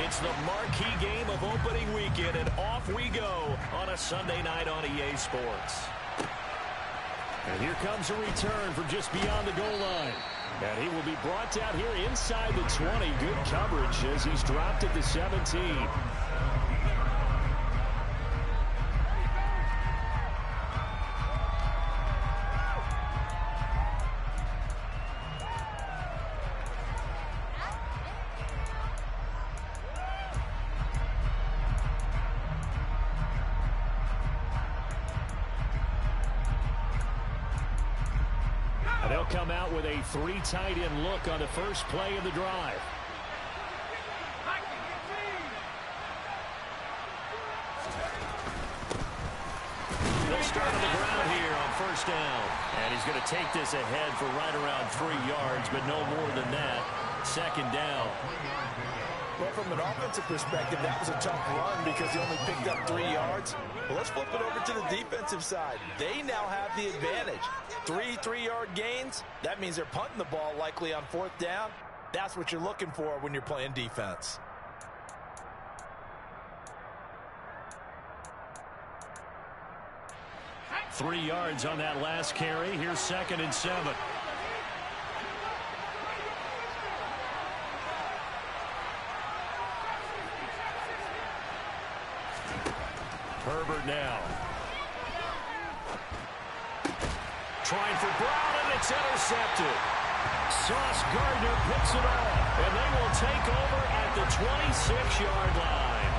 It's the marquee game of opening weekend, and off we go on a Sunday night on EA Sports. And here comes a return from just beyond the goal line. And he will be brought down here inside the 20. Good coverage as he's dropped at the 17. They'll come out with a 3 tight end look on the first play of the drive. They'll start on the ground here on first down. And he's going to take this ahead for right around 3 yards, but no more than that. Second down. Well, from an offensive perspective, that was a tough run because he only picked up 3 yards. Well, let's flip it over to the defensive side. They now have the advantage. 3 3-yard gains. That means they're punting the ball likely on 4th down. That's what you're looking for when you're playing defense. Three yards on that last carry. Here's 2nd and 7. Herbert now. Trying for Brown, and it's intercepted. Sauce Gardner picks it off, and they will take over at the 26-yard line.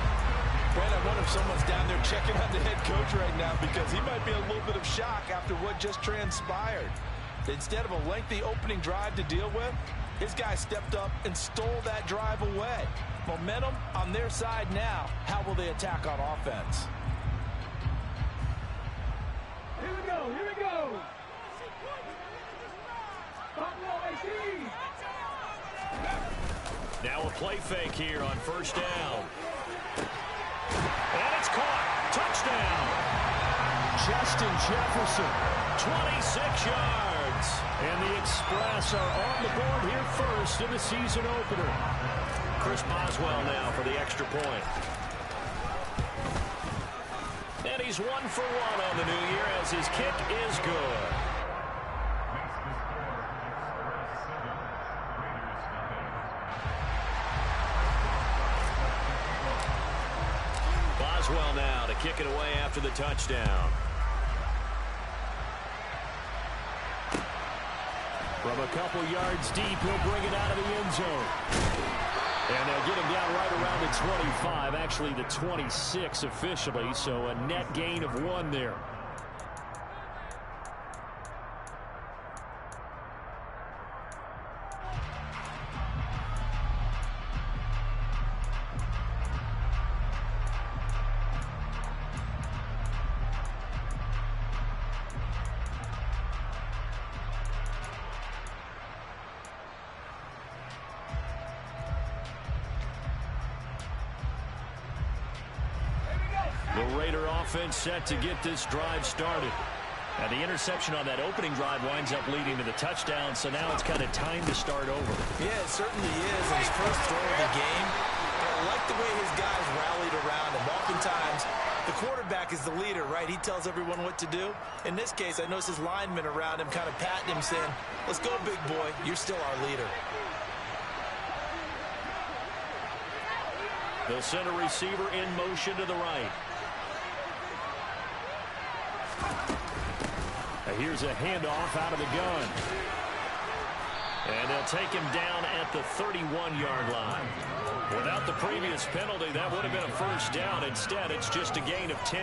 Brent, I wonder if someone's down there checking on the head coach right now because he might be in a little bit of shock after what just transpired. Instead of a lengthy opening drive to deal with, his guy stepped up and stole that drive away. Momentum on their side now. How will they attack on offense? Here we go, here we go. Now a play fake here on first down. And it's caught. Touchdown. Justin Jefferson, 26 yards. And the Express are on the board here first in the season opener. Chris Boswell now for the extra point. And he's 1 for 1 on the new year as his kick is good. Boswell now to kick it away after the touchdown. From a couple yards deep, he'll bring it out of the end zone. And they'll get him down right around the 25, actually the 26 officially, so a net gain of 1 there. The Raider offense set to get this drive started. And the interception on that opening drive winds up leading to the touchdown, so now it's kind of time to start over. Yeah, it certainly is. And his first throw of the game, I like the way his guys rallied around him. Oftentimes, the quarterback is the leader, right? He tells everyone what to do. In this case, I noticed his linemen around him kind of patting him, saying, let's go, big boy. You're still our leader. They'll send a receiver in motion to the right. Here's a handoff out of the gun. And they'll take him down at the 31-yard line. Without the previous penalty, that would have been a first down. Instead, it's just a gain of 10.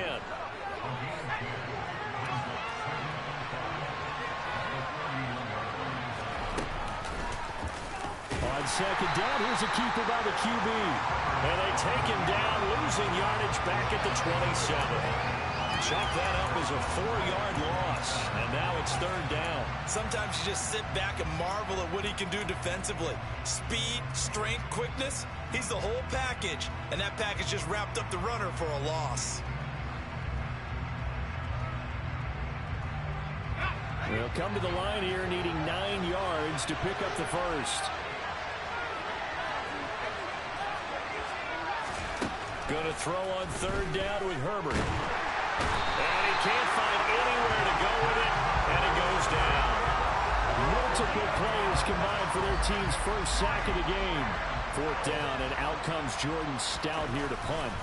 On second down, here's a keeper by the QB. And they take him down, losing yardage back at the 27. Chalk that up as a 4-yard loss, and now it's 3rd down. Sometimes you just sit back and marvel at what he can do defensively. Speed, strength, quickness, he's the whole package, and that package just wrapped up the runner for a loss. They'll come to the line here needing 9 yards to pick up the first. Going to throw on third down with Herbert. And he can't find anywhere to go with it, and it goes down. Multiple players combined for their team's first sack of the game. Fourth down, and out comes Jordan Stout here to punt.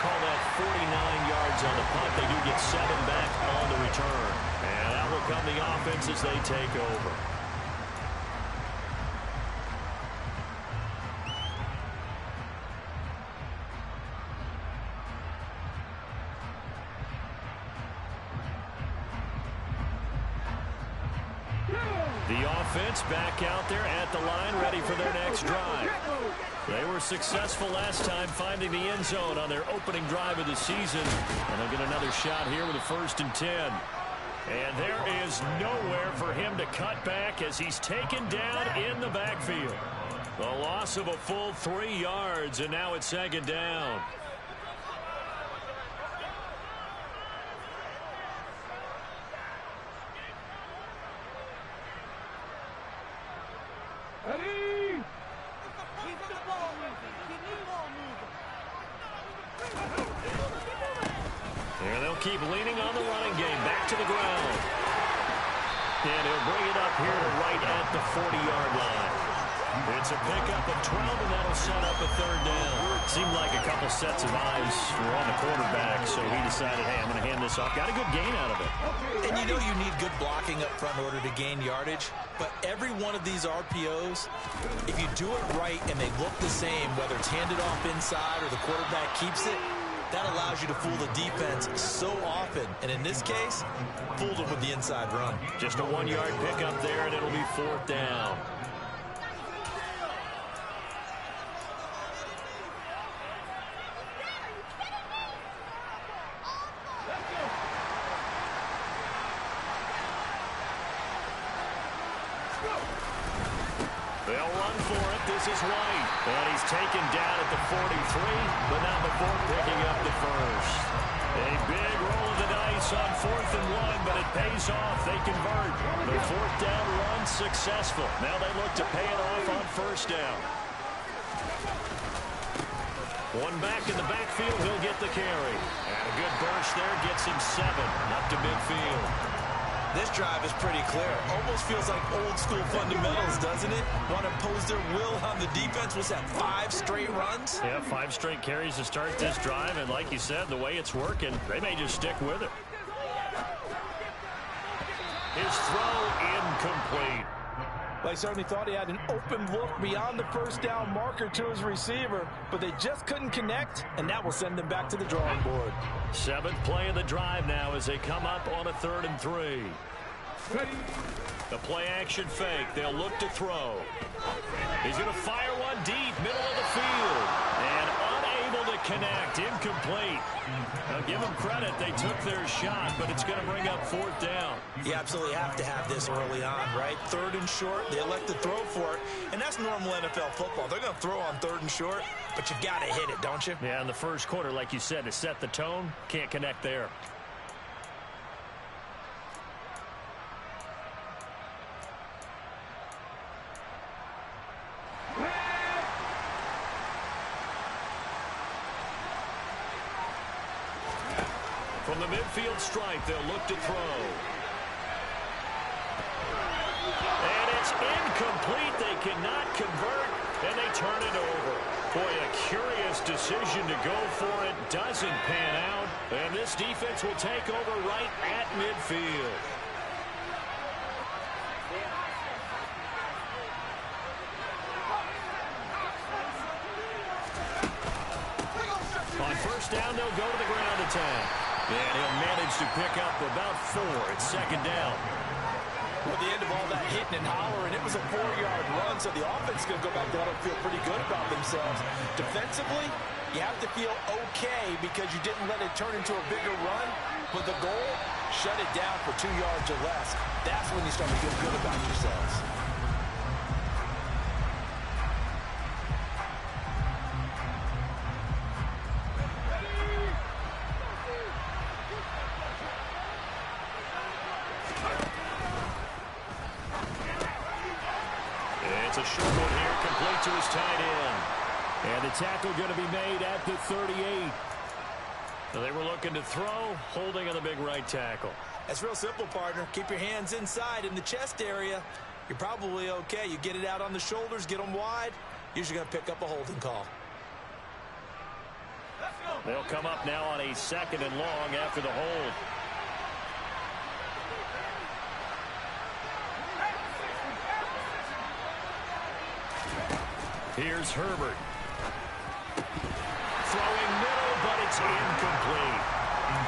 Call that 49 yards on the punt. They do get 7 back on the return. And out will come the offense as they take over. The offense back out there at the line, ready for their next drive. They were successful last time finding the end zone on their opening drive of the season. And they'll get another shot here with a 1st and 10. And there is nowhere for him to cut back as he's taken down in the backfield. The loss of a full 3 yards, and now it's 2nd down. Ready? Keep the ball moving. Keep the ball moving. And they'll keep leaning on the running game. Back to the ground. And he'll bring it up here to right at the 40-yard line. It's a pickup of 12, and that'll set up a 3rd down. Seemed like a couple sets of eyes were on the quarterback, so he decided, hey, I'm going to hand this off. Got a good gain out of it. And you know you need good blocking up front in order to gain yardage. But every one of these RPOs, if you do it right and they look the same, whether it's handed off inside or the quarterback keeps it, that allows you to fool the defense so often. And in this case, fooled them with the inside run. Just a 1-yard pickup there, and it'll be 4th down. They'll run for it. This is White. And he's taken down at the 43, but not before picking up the 1st. A big roll of the dice on 4th and 1, but it pays off. They convert. The 4th down run successful. Now they look to pay it off on 1st down. One back in the backfield. He'll get the carry. And a good burst there gets him 7 up to midfield. This drive is pretty clear. Almost feels like old school fundamentals, doesn't it? Want to impose their will on the defense. Was that 5 straight runs? Yeah, 5 straight carries to start this drive. And like you said, the way it's working, they may just stick with it. His throw incomplete. They certainly thought he had an open look beyond the 1st down marker to his receiver, but they just couldn't connect, and that will send them back to the drawing board. 7th play of the drive now as they come up on a 3rd and 3. Ready? The play action fake. They'll look to throw. He's going to fire one deep, middle of the field, and unable to connect. Incomplete. Now give them credit. They took their shot, but it's going to bring up 4th down. You absolutely have to have this early on, right? 3rd and short, they elect to throw for it, and that's normal NFL football. They're going to throw on 3rd and short, but you've got to hit it, don't you? Yeah, in the first quarter, like you said, to set the tone, can't connect there. From the midfield stripe, they'll look to throw. And it's incomplete. They cannot convert, and they turn it over. Boy, a curious decision to go for it. Doesn't pan out, and this defense will take over right at midfield. On 1st down, they'll go to the ground attack. And he'll manage to pick up about 4. It's 2nd down. At the end of all that hitting and hollering, it was a 4-yard run, so the offense is going to go back there and feel pretty good about themselves. Defensively, you have to feel okay because you didn't let it turn into a bigger run. But the goal, shut it down for 2 yards or less. That's when you start to feel good about yourselves. a short one here, complete to his tight end. And the tackle going to be made at the 38. So they were looking to throw, holding on the big right tackle. That's real simple, partner. Keep your hands inside in the chest area. You're probably okay. You get it out on the shoulders, get them wide. Usually going to pick up a holding call. They'll come up now on a 2nd and long after the hold. Here's Herbert. Throwing middle, but it's incomplete.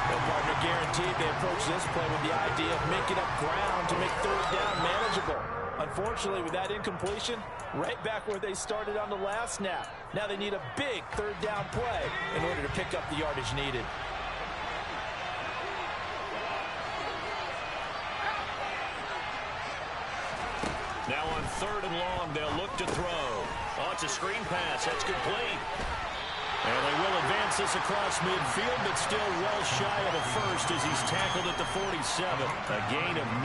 Well, partner, guaranteed they approach this play with the idea of making up ground to make 3rd down manageable. Unfortunately, with that incompletion, right back where they started on the last snap. Now they need a big 3rd down play in order to pick up the yardage needed. Now on 3rd and long, they'll look to throw. Oh, it's a screen pass. That's complete. And they will advance this across midfield, but still well shy of a first as he's tackled at the 47. A gain of 9,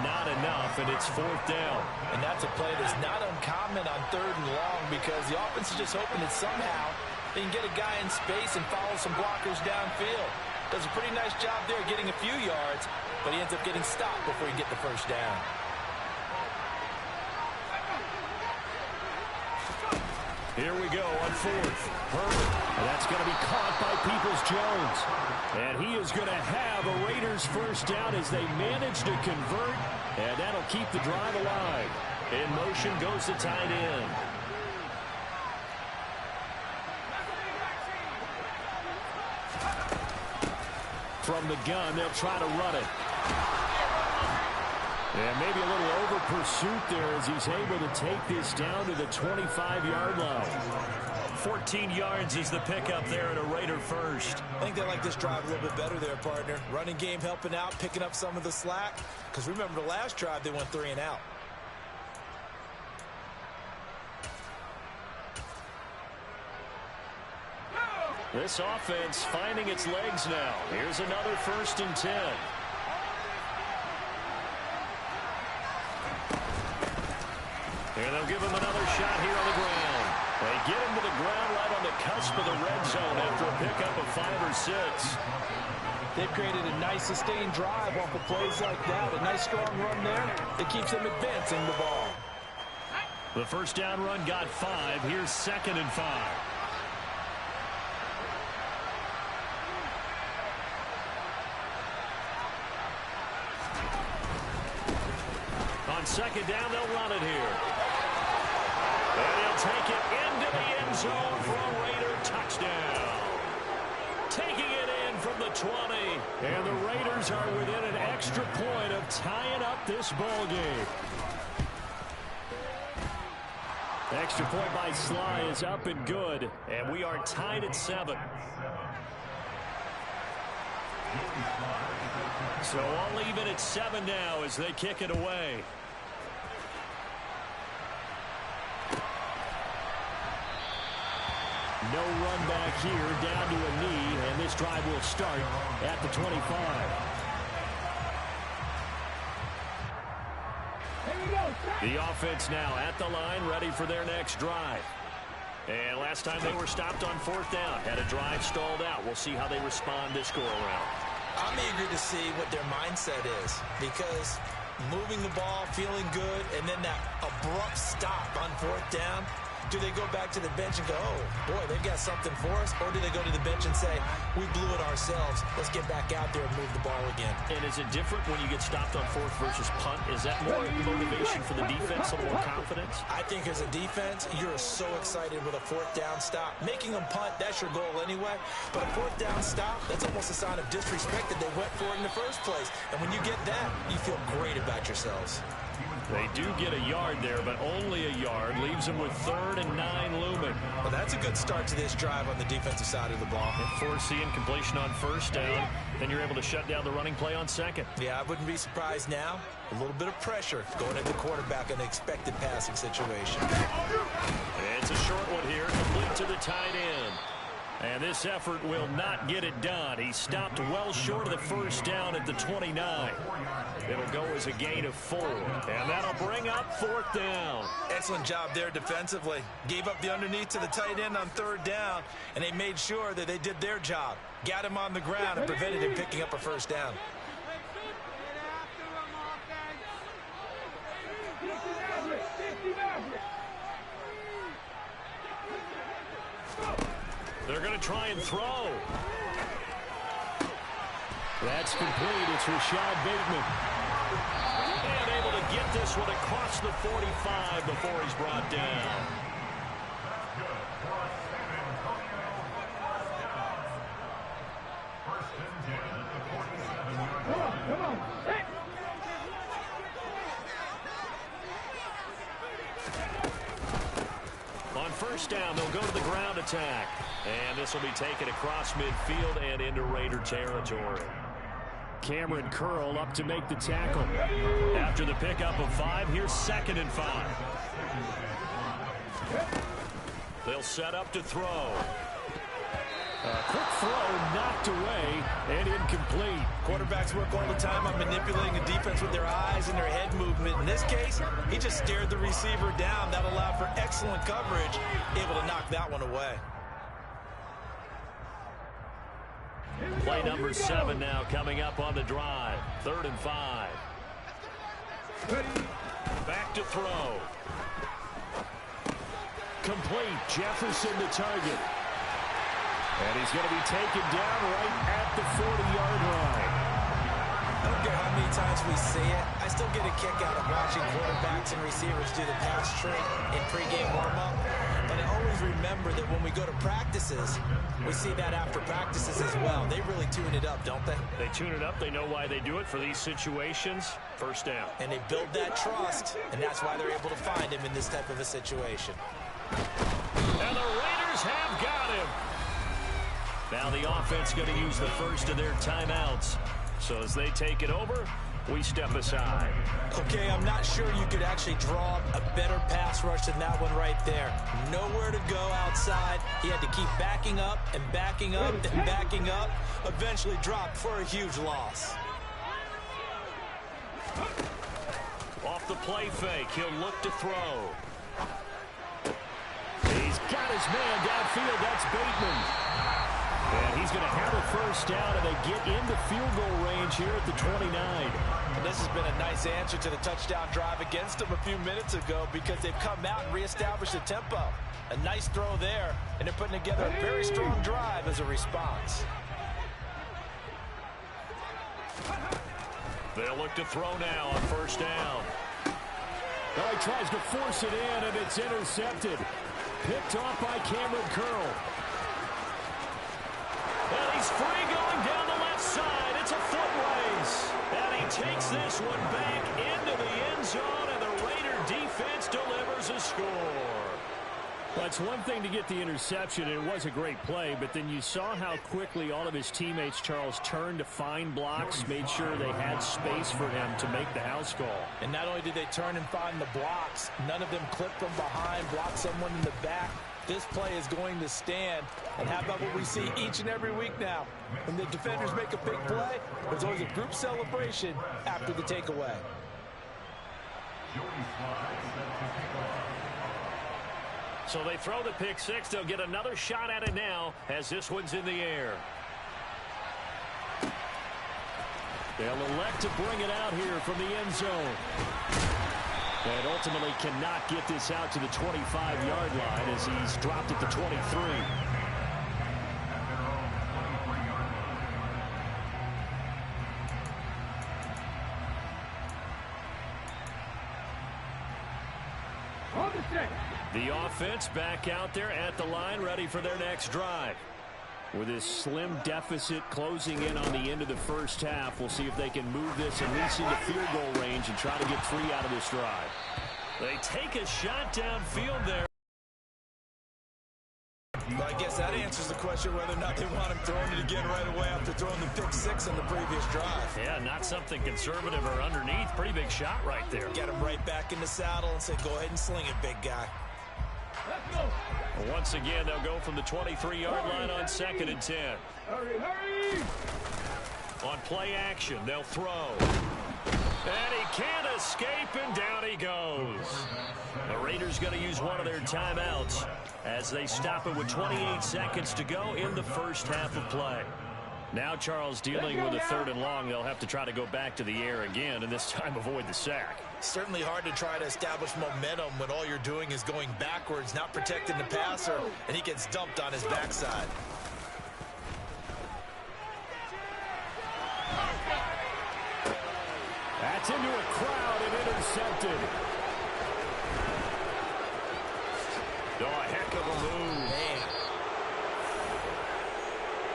not enough, and it's 4th down. And that's a play that's not uncommon on 3rd and long because the offense is just hoping that somehow they can get a guy in space and follow some blockers downfield. Does a pretty nice job there getting a few yards, but he ends up getting stopped before he can get the first down. Here we go on 4th. Herbert. And that's going to be caught by Peoples-Jones. And he is going to have a Raiders first down as they manage to convert. And that'll keep the drive alive. In motion goes the tight end. From the gun, they'll try to run it. And maybe a little over pursuit there as he's able to take this down to the 25-yard line. 14 yards is the pickup there at a Raider first. I think they like this drive a little bit better there, partner. Running game helping out, picking up some of the slack. Because remember the last drive, they went 3 and out. This offense finding its legs now. Here's another 1st and 10. And they'll give him another shot here on the ground. They get him to the ground right on the cusp of the red zone after a pickup of 5 or 6. They've created a nice sustained drive off of plays like that. A nice strong run there that keeps them advancing the ball. The first down run got 5. Here's 2nd and 5. On 2nd down, they'll run it here. And he'll take it into the end zone for a Raider touchdown. Taking it in from the 20. And the Raiders are within an extra point of tying up this ball game. Extra point by Sly is up and good. And we are tied at 7. So all even at 7 now as they kick it away. No run back here, down to a knee, and this drive will start at the 25. The offense now at the line, ready for their next drive. And last time they were stopped on 4th down, had a drive stalled out. We'll see how they respond this go-around. I'm eager to see what their mindset is because moving the ball, feeling good, and then that abrupt stop on 4th down. Do they go back to the bench and go, oh, boy, they've got something for us? Or do they go to the bench and say, we blew it ourselves. Let's get back out there and move the ball again. And is it different when you get stopped on 4th versus punt? Is that more motivation for the defense, a little more confidence? I think as a defense, you're so excited with a 4th down stop. Making them punt, that's your goal anyway. But a 4th down stop, that's almost a sign of disrespect that they went for it in the first place. And when you get that, you feel great about yourselves. They do get a yard there, but only a yard. Leaves them with 3rd and 9 looming. Well, that's a good start to this drive on the defensive side of the ball. Force the incompletion on 1st down. Then you're able to shut down the running play on 2nd. Yeah, I wouldn't be surprised now. A little bit of pressure going at the quarterback in an expected passing situation. It's a short one here, complete to the tight end. And this effort will not get it done. He stopped well short of the first down at the 29. It'll go as a gain of 4. And that'll bring up 4th down. Excellent job there defensively. Gave up the underneath to the tight end on 3rd down, and they made sure that they did their job. Got him on the ground and prevented him picking up a first down. They're going to try and throw. That's complete. It's Rashad Bateman. And able to get this one across the 45 before he's brought down. On first down, they'll go to the ground attack. And this will be taken across midfield and into Raider territory. Cameron Curl up to make the tackle. After the pickup of 5, here's 2nd and 5. They'll set up to throw. A quick throw knocked away and incomplete. Quarterbacks work all the time on manipulating the defense with their eyes and their head movement. In this case, he just stared the receiver down. That allowed for excellent coverage, able to knock that one away. Play number 7 now coming up on the drive. 3rd and 5. Back to throw. Complete. Jefferson the target. And he's going to be taken down right at the 40-yard line. I don't care how many times we see it. I still get a kick out of watching quarterbacks and receivers do the pass trick in pregame warm-up. But I always remember that when we go to practices, we see that after practices as well. They really tune it up, don't they? They tune it up. They know why they do it for these situations. First down. And they build that trust, and that's why they're able to find him in this type of a situation. And the Raiders have got him. Now the offense going to use the first of their timeouts. So as they take it over, we step aside. Okay, I'm not sure you could actually draw a better pass rush than that one right there. Nowhere to go outside. He had to keep backing up and backing up and backing up. Eventually dropped for a huge loss. Off the play fake, he'll look to throw. He's got his man downfield. That's Bateman. And he's going to have a first down, and they get into field goal range here at the 29. And this has been a nice answer to the touchdown drive against them a few minutes ago because they've come out and reestablished the tempo. A nice throw there, and they're putting together a very strong drive as a response. They'll look to throw now on first down. Well, he tries to force it in, and it's intercepted. Picked off by Cameron Curl. And he's free going down the left side. It's a foot race. And he takes this one back into the end zone, and the Raider defense delivers a score. Well, it's one thing to get the interception. It was a great play, but then you saw how quickly all of his teammates, Charles, turned to find blocks, made sure they had space for him to make the house call. And not only did they turn and find the blocks, none of them clipped from behind, blocked someone in the back. This play is going to stand. And how about what we see each and every week now? When the defenders make a big play, there's always a group celebration after the takeaway. So they throw the pick six. They'll get another shot at it now as this one's in the air. They'll elect to bring it out here from the end zone. And ultimately cannot get this out to the 25-yard line as he's dropped at the 23. The offense back out there at the line, ready for their next drive. With this slim deficit closing in on the end of the first half, we'll see if they can move this at least into field goal range and try to get 3 out of this drive. They take a shot downfield there. Well, I guess that answers the question whether or not they want him throwing it again right away after throwing the pick six on the previous drive. Yeah, not something conservative or underneath. Pretty big shot right there. Get him right back in the saddle and say, go ahead and sling it, big guy. Once again, they'll go from the 23-yard line on 2nd and 10. Hurry! On play action, they'll throw. And he can't escape, and down he goes. The Raiders going to use one of their timeouts as they stop it with 28 seconds to go in the first half of play. Now Charles dealing with a 3rd and long. They'll have to try to go back to the air again, and this time avoid the sack. Certainly hard to try to establish momentum when all you're doing is going backwards, not protecting the passer, and he gets dumped on his backside. That's into a crowd and intercepted. Oh, a heck of a move. Man.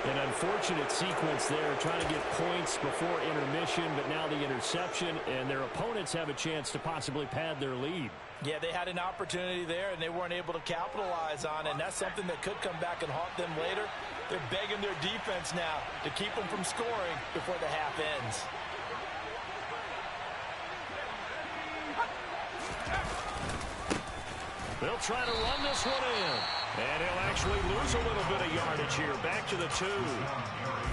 An unfortunate sequence there, trying to get points before intermission, but now the interception, and their opponents have a chance to possibly pad their lead. Yeah, they had an opportunity there, and they weren't able to capitalize on it, and that's something that could come back and haunt them later. They're begging their defense now to keep them from scoring before the half ends. They'll try to run this one in. And he'll actually lose a little bit of yardage here. Back to the 2.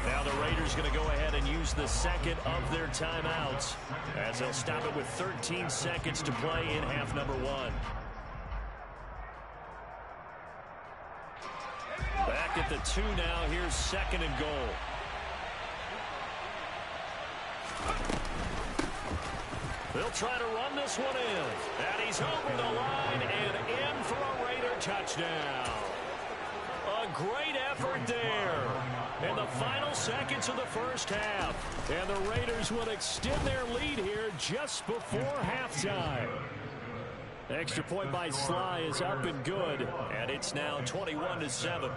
Now the Raiders going to go ahead and use the 2nd of their timeouts as they'll stop it with 13 seconds to play in half number 1. Back at the 2 now. Here's 2nd and goal. They'll try to run this one in. And he's over the line and in for a Raider touchdown. A great effort there in the final seconds of the first half. And the Raiders will extend their lead here just before halftime. Extra point by Sly is up and good. And it's now 21-7.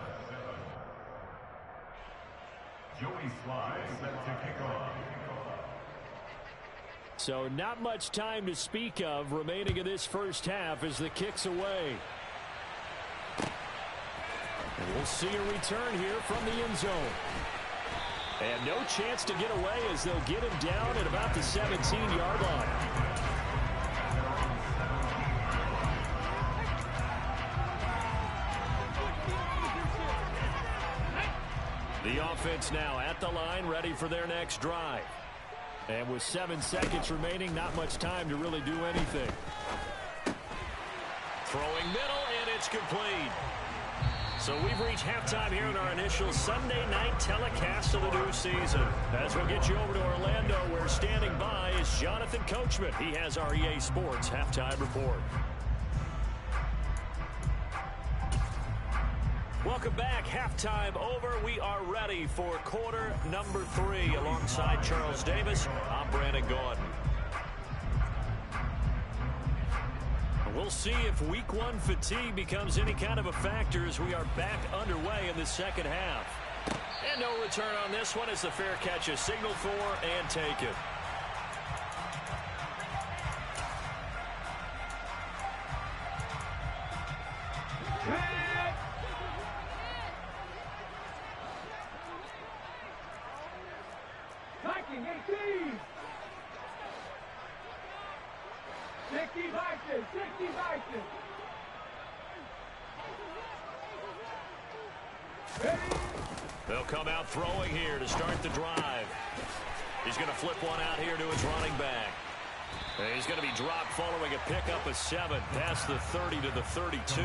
Joey Sly set to kick off. So not much time to speak of remaining in this first half as the kick's away. And we'll see a return here from the end zone. And no chance to get away as they'll get him down at about the 17-yard line. The offense now at the line, ready for their next drive. And with 7 seconds remaining, not much time to really do anything. Throwing middle, and it's complete. So we've reached halftime here in our initial Sunday night telecast of the new season. As we'll get you over to Orlando, where standing by is Jonathan Coachman. He has our EA Sports halftime report. Welcome back. Halftime over. We are ready for quarter number 3. Alongside Charles Davis, I'm Brandon Gaudin. We'll see if week 1 fatigue becomes any kind of a factor as we are back underway in the second half. And no return on this one as the fair catch is signaled for and taken. They'll come out throwing here to start the drive. He's going to flip one out here to his running back. And he's going to be dropped following a pickup of 7 past the 30 to the 32.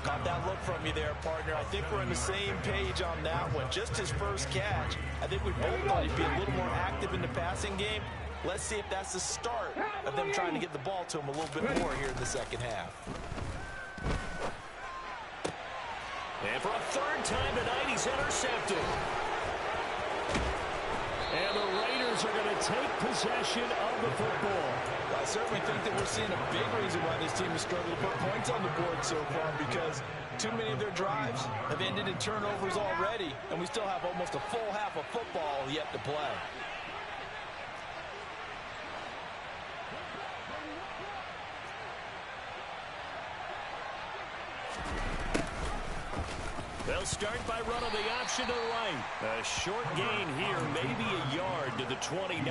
Got that look from you there, partner. I think we're on the same page on that one. Just his first catch. I think we both thought he'd be a little more active in the passing game. Let's see if that's the start of them trying to get the ball to him a little bit more here in the second half. And for a 3rd time tonight, he's intercepted. And the Raiders are going to take possession of the football. I certainly think that we're seeing a big reason why this team has struggled to put points on the board so far, because too many of their drives have ended in turnovers already, and we still have almost a full half of football yet to play. They'll start by running the option to the right. A short gain here, maybe a yard to the 29.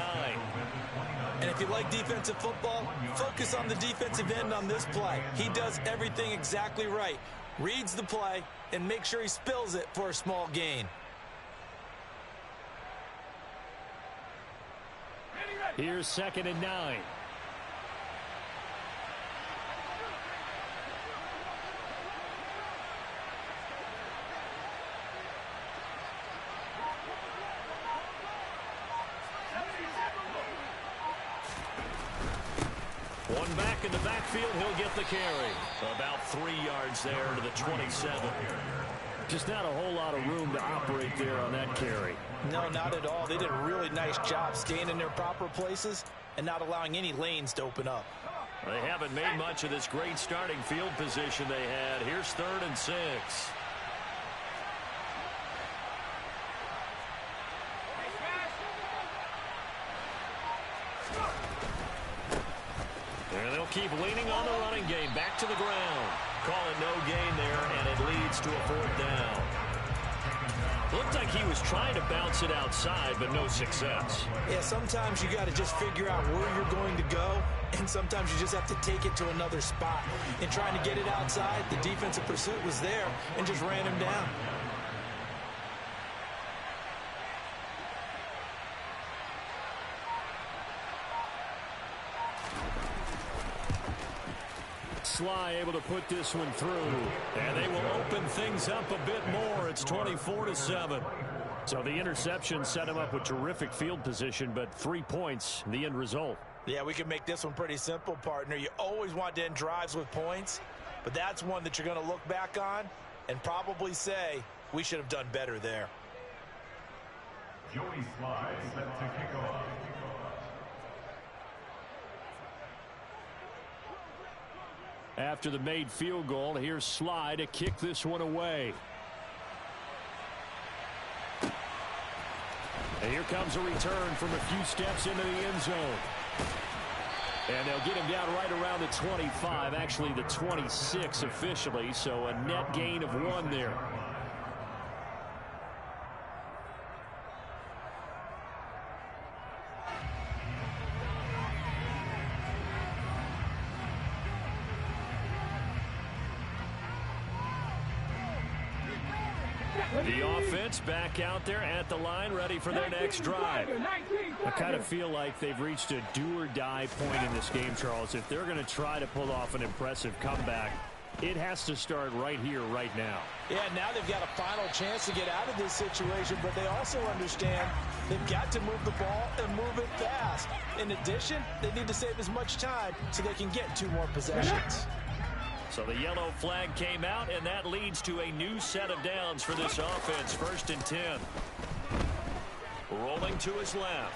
And if you like defensive football, focus on the defensive end on this play. He does everything exactly right. Reads the play and makes sure he spills it for a small gain. Here's 2nd and 9. One back in the backfield, he'll get the carry. About 3 yards there to the 27. Just not a whole lot of room to operate there on that carry. No, not at all. They did a really nice job staying in their proper places and not allowing any lanes to open up. They haven't made much of this great starting field position they had. Here's 3rd and 6. And they'll keep leaning on the running game. Back to the ground. Call it no gain there, and it leads to a 4th down. Looked like he was trying to bounce it outside, but no success. Yeah, sometimes you got to just figure out where you're going to go, and sometimes you just have to take it to another spot. In trying to get it outside, the defensive pursuit was there and just ran him down. Sly able to put this one through, and they will open things up a bit more. It's 24-7. So the interception set him up with terrific field position, but 3 points, the end result. Yeah, we can make this one pretty simple, partner. You always want to end drives with points, but that's one that you're going to look back on and probably say, we should have done better there. Joey Sly set to kick off. After the made field goal, here's Sly to kick this one away. And here comes a return from a few steps into the end zone. And they'll get him down right around the 25, actually the 26 officially, so a net gain of 1 there. The offense back out there at the line, ready for their next drive. I kind of feel like they've reached a do-or-die point in this game, Charles. If they're going to try to pull off an impressive comeback, it has to start right here, right now. Yeah, now they've got a final chance to get out of this situation, but they also understand they've got to move the ball and move it fast. In addition, they need to save as much time so they can get 2 more possessions. So the yellow flag came out, and that leads to a new set of downs for this offense. 1st and 10. Rolling to his left.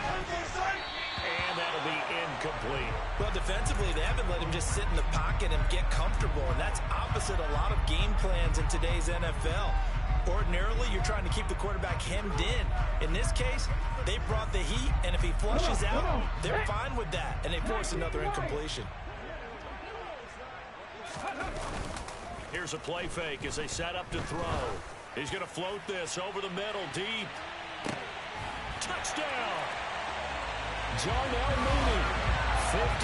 And that'll be incomplete. Well, defensively, they haven't let him just sit in the pocket and get comfortable, and that's opposite a lot of game plans in today's NFL. Ordinarily, you're trying to keep the quarterback hemmed in. In this case, they brought the heat, and if he flushes out, they're fine with that, and they force another incompletion. Here's a play fake as they set up to throw. He's going to float this over the middle, deep. Touchdown! Darnell Mooney, 59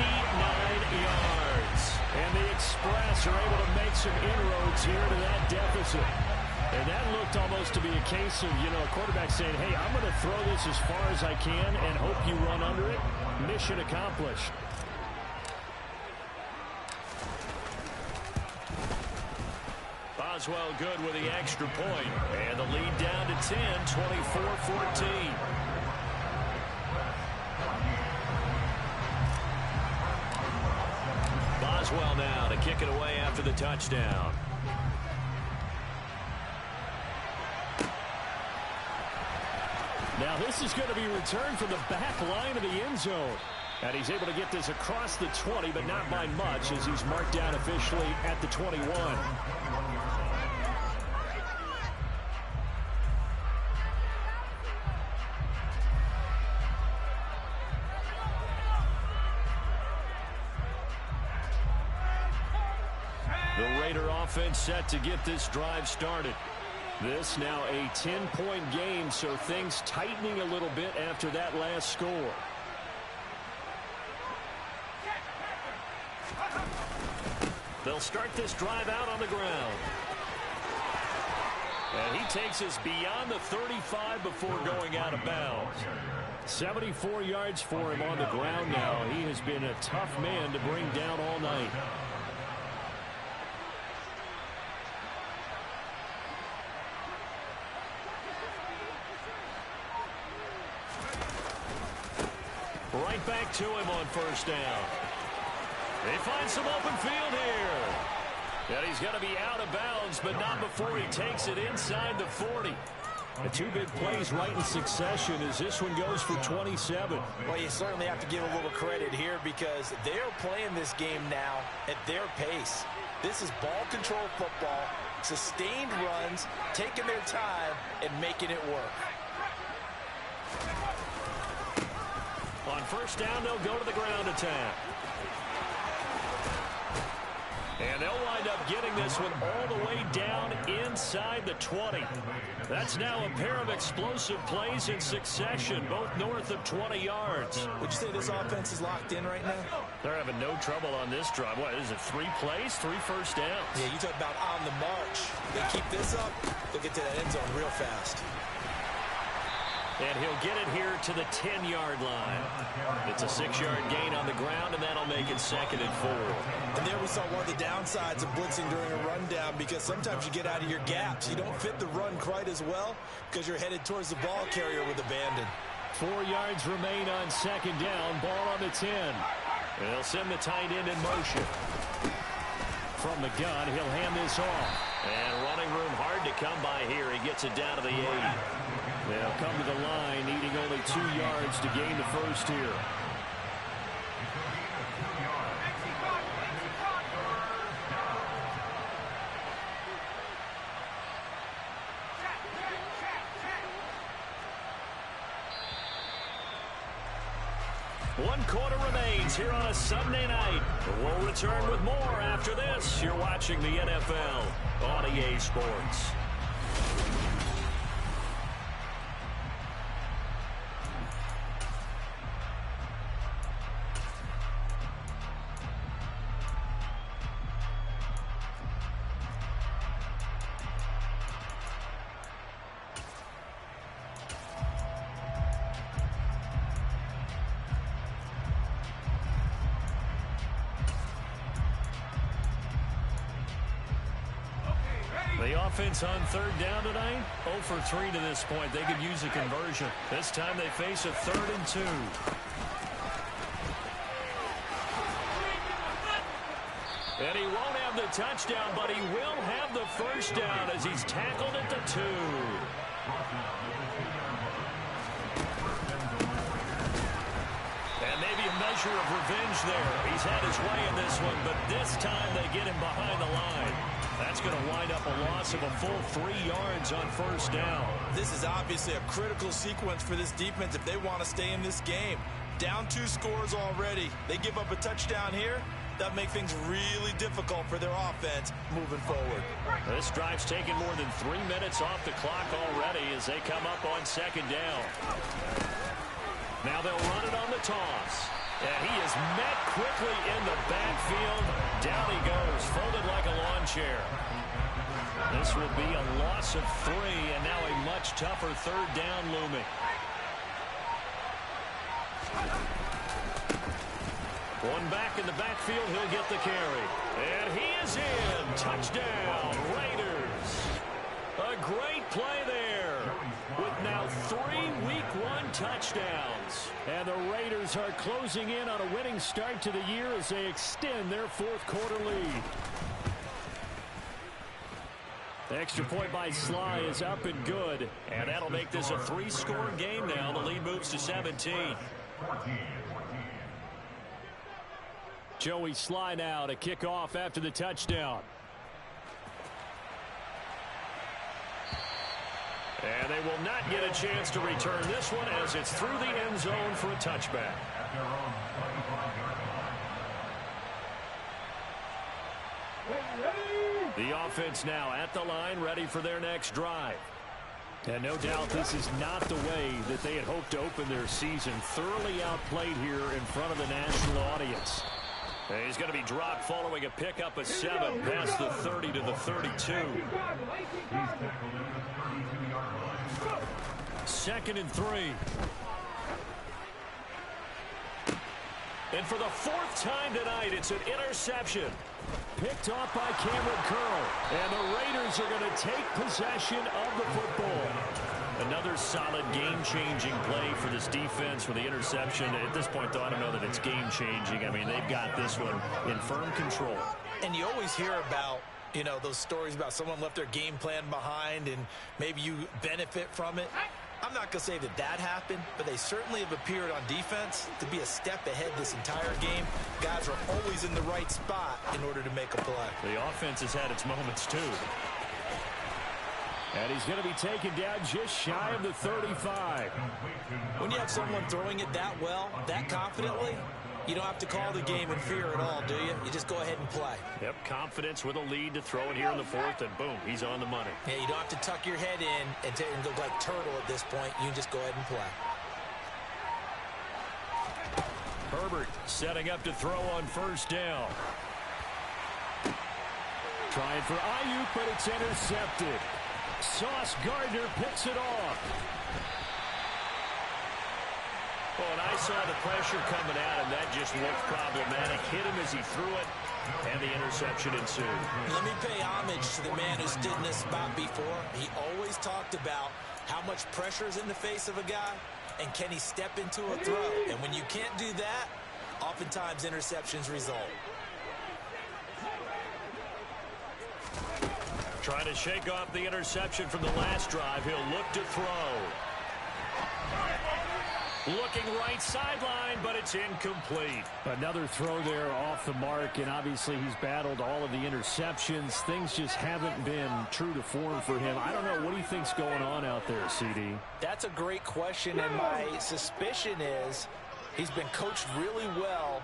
yards. And the Express are able to make some inroads here to that deficit. And that looked almost to be a case of, a quarterback saying, hey, I'm going to throw this as far as I can and hope you run under it. Mission accomplished. Boswell good with the extra point. And the lead down to 10, 24-14. Boswell now to kick it away after the touchdown. Now this is going to be returned from the back line of the end zone. And he's able to get this across the 20, but not by much as he's marked down officially at the 21. The Raider offense set to get this drive started. This now a 10-point game, so things tightening a little bit after that last score. They'll start this drive out on the ground. And he takes us beyond the 35 before going out of bounds. 74 yards for him on the ground now. He has been a tough man to bring down all night. Right back to him on first down. They find some open field here. And he's going to be out of bounds, but not before he takes it inside the 40. The two big plays right in succession as this one goes for 27. Well, you certainly have to give a little credit here because they're playing this game now at their pace. This is ball control football, sustained runs, taking their time, and making it work. On first down, they'll go to the ground attack. And they'll wind up getting this one all the way down inside the 20. That's now a pair of explosive plays in succession, both north of 20 yards. Would you say this offense is locked in right now? They're having no trouble on this drive. What is it, 3 plays, 3 first downs? Yeah, you talk about on the march. They keep this up, they'll get to that end zone real fast. And he'll get it here to the 10-yard line. It's a 6-yard gain on the ground, and that'll make it 2nd and 4. And there we saw one of the downsides of blitzing during a rundown because sometimes you get out of your gaps. You don't fit the run quite as well because you're headed towards the ball carrier with abandon. 4 yards remain on 2nd down. Ball on the 10. And they'll send the tight end in motion. From the gun, he'll hand this off. And running room hard to come by here. He gets it down to the 80. They'll come to the line, needing only 2 yards to gain the first here. One quarter remains here on a Sunday night. We'll return with more after this. You're watching the NFL on EA Sports. The offense on 3rd down tonight, 0 for 3 to this point. They could use a conversion. This time they face a 3rd and 2. And he won't have the touchdown, but he will have the first down as he's tackled at the 2. And maybe a measure of revenge there. He's had his way in this one, but this time they get him behind the line. That's going to wind up a loss of a full 3 yards on first down. This is obviously a critical sequence for this defense if they want to stay in this game. Down 2 scores already. They give up a touchdown here. That make things really difficult for their offense moving forward. This drive's taken more than 3 minutes off the clock already as they come up on 2nd down. Now they'll run it on the toss. And he is met quickly in the backfield. Down he goes, folded like a lawn chair. This will be a loss of 3, and now a much tougher 3rd down looming. One back in the backfield, he'll get the carry. And he is in. Touchdown, Raiders. A great play there with now 3 Week 1 touchdowns. And the Raiders are closing in on a winning start to the year as they extend their 4th quarter lead. The extra point by Sly is up and good. And that'll make this a 3-score game now. The lead moves to 17. Joey Sly now to kick off after the touchdown. And they will not get a chance to return this one as it's through the end zone for a touchback. The offense now at the line, ready for their next drive. And no doubt this is not the way that they had hoped to open their season. Thoroughly outplayed here in front of the national audience. And he's going to be dropped following a pickup of 7 past the 30 to the 32. Second and 3. And for the 4th time tonight, it's an interception. Picked off by Cameron Curl. And the Raiders are going to take possession of the football. Another solid game-changing play for this defense for the interception. At this point, though, I don't know that it's game-changing. I mean, they've got this one in firm control. And you always hear about, you know, those stories about someone left their game plan behind and maybe you benefit from it. I'm not going to say that that happened, but they certainly have appeared on defense to be a step ahead this entire game. Guys are always in the right spot in order to make a play. The offense has had its moments, too. And he's going to be taken down just shy of the 35. When you have someone throwing it that well, that confidently, you don't have to call the game in fear at all, do you? You just go ahead and play. Yep, confidence with a lead to throw it here in the 4th, and boom, he's on the money. Yeah, you don't have to tuck your head in and look like turtle at this point. You just go ahead and play. Herbert setting up to throw on 1st down. Trying for Ayuk, but it's intercepted. Sauce Gardner picks it off. Oh, and I saw the pressure coming at him. That just looked problematic. Hit him as he threw it, and the interception ensued. Let me pay homage to the man who stood in this spot before. He always talked about how much pressure is in the face of a guy, and can he step into a throw. And when you can't do that, oftentimes interceptions result. Trying to shake off the interception from the last drive. He'll look to throw. Looking right sideline, but it's incomplete. Another throw there off the mark, and obviously he's battled all of the interceptions. Things just haven't been true to form for him. I don't know. What do you think's going on out there, CD? That's a great question, and my suspicion is he's been coached really well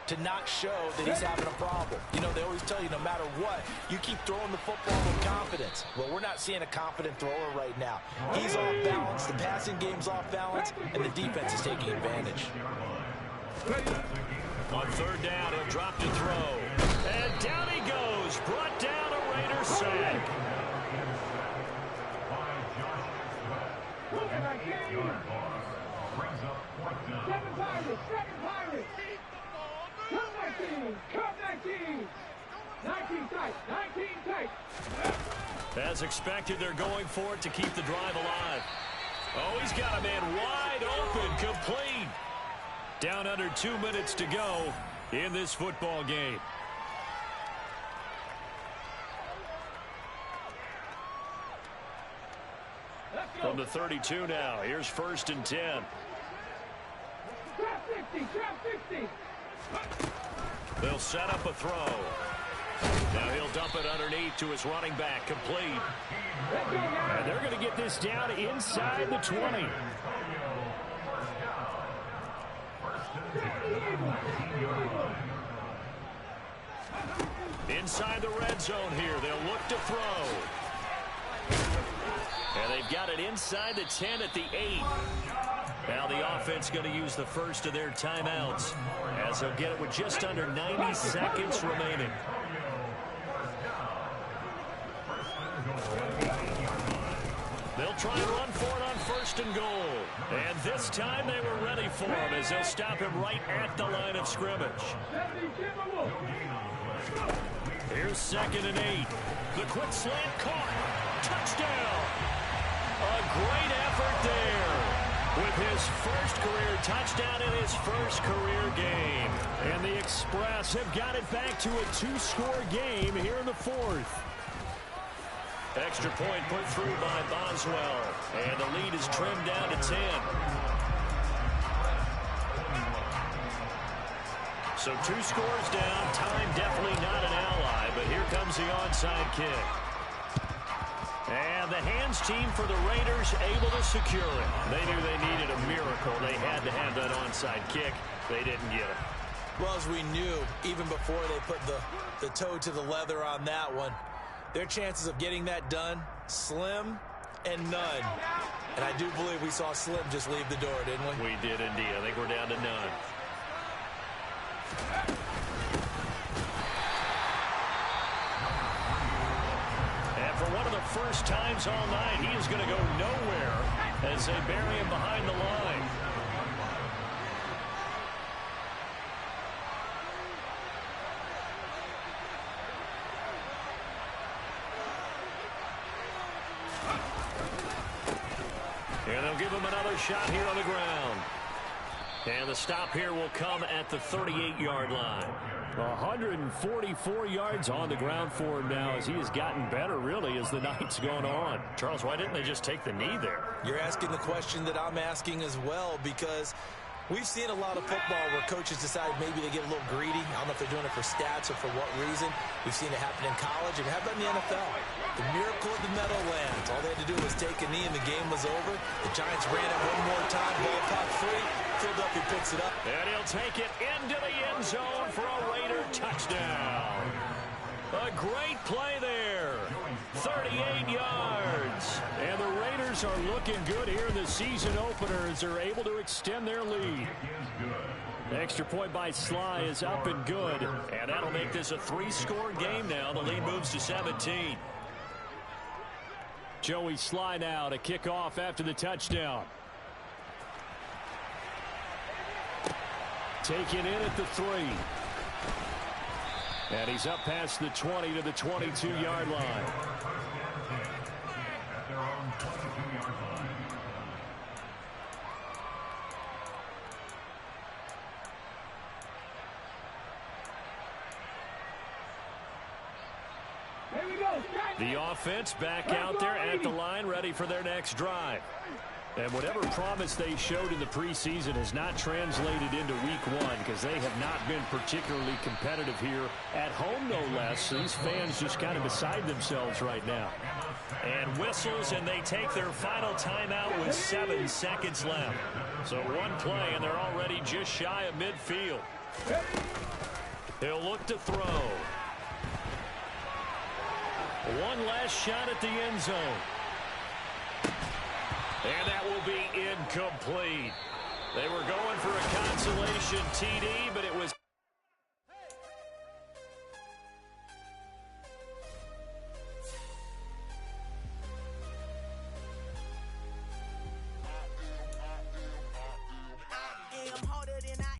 to not show that he's having a problem. You know, they always tell you no matter what, you keep throwing the football with confidence. Well, we're not seeing a confident thrower right now. He's off balance, the passing game's off balance, and the defense is taking advantage. On 3rd down, he'll drop to throw. And down he goes. Brought down a Raider sack. As expected, they're going for it to keep the drive alive. Oh, he's got a man wide open, complete. Down under 2 minutes to go in this football game. From the 32 now, here's 1st and 10. Trap 60. They'll set up a throw. Now he'll dump it underneath to his running back, complete. And they're going to get this down inside the 20. Inside the red zone here, they'll look to throw. And they've got it inside the 10 at the 8. Now the offense going to use the first of their timeouts as they'll get it with just under 90 seconds remaining. They'll try and run for it on 1st and goal. And this time they were ready for him as they'll stop him right at the line of scrimmage. Here's 2nd and 8. The quick slant caught. Touchdown. A great effort there with his first career touchdown in his first career game. And the Express have got it back to a 2-score game here in the 4th. Extra point put through by Boswell. And the lead is trimmed down to 10. So 2 scores down. Time definitely not an ally, but here comes the onside kick. And the hands team for the Raiders able to secure it. They knew they needed a miracle. They had to have that onside kick. They didn't get it. Well, as we knew, even before they put the toe to the leather on that one, their chances of getting that done, slim and none. And I do believe we saw Slim just leave the door, didn't we? We did indeed. I think we're down to none. as they bury him behind the line. And they'll give him another shot here on the ground. And the stop here will come at the 38-yard line. 144 yards on the ground for him now as he has gotten better, really, as the night's gone on. Charles, why didn't they just take the knee there? You're asking the question that I'm asking as well, because we've seen a lot of football where coaches decide maybe they get a little greedy. I don't know if they're doing it for stats or for what reason. We've seen it happen in college, and how about in the NFL? The miracle of the Meadowlands. All they had to do was take a knee, and the game was over. The Giants ran it one more time. Ball popped free. Philadelphia picks it up. And he'll take it into the end zone for a Raider touchdown. A great play there. 38 yards. And the Raiders are looking good here in the season opener as they're able to extend their lead. Extra point by Sly is up and good. And that'll make this a 3-score game now. The lead moves to 17. Joey Sly now to kick off after the touchdown. Taken in at the 3. And he's up past the 20 to the 22-yard line. At their own 22-yard line. Here we go. The offense back out there at the line, ready for their next drive. And whatever promise they showed in the preseason has not translated into week 1 because they have not been particularly competitive here at home, no less. These fans just kind of beside themselves right now. And whistles, and they take their final timeout with 7 seconds left. So one play, and they're already just shy of midfield. He'll look to throw. One last shot at the end zone. And that will be incomplete. They were going for a consolation TD, but it was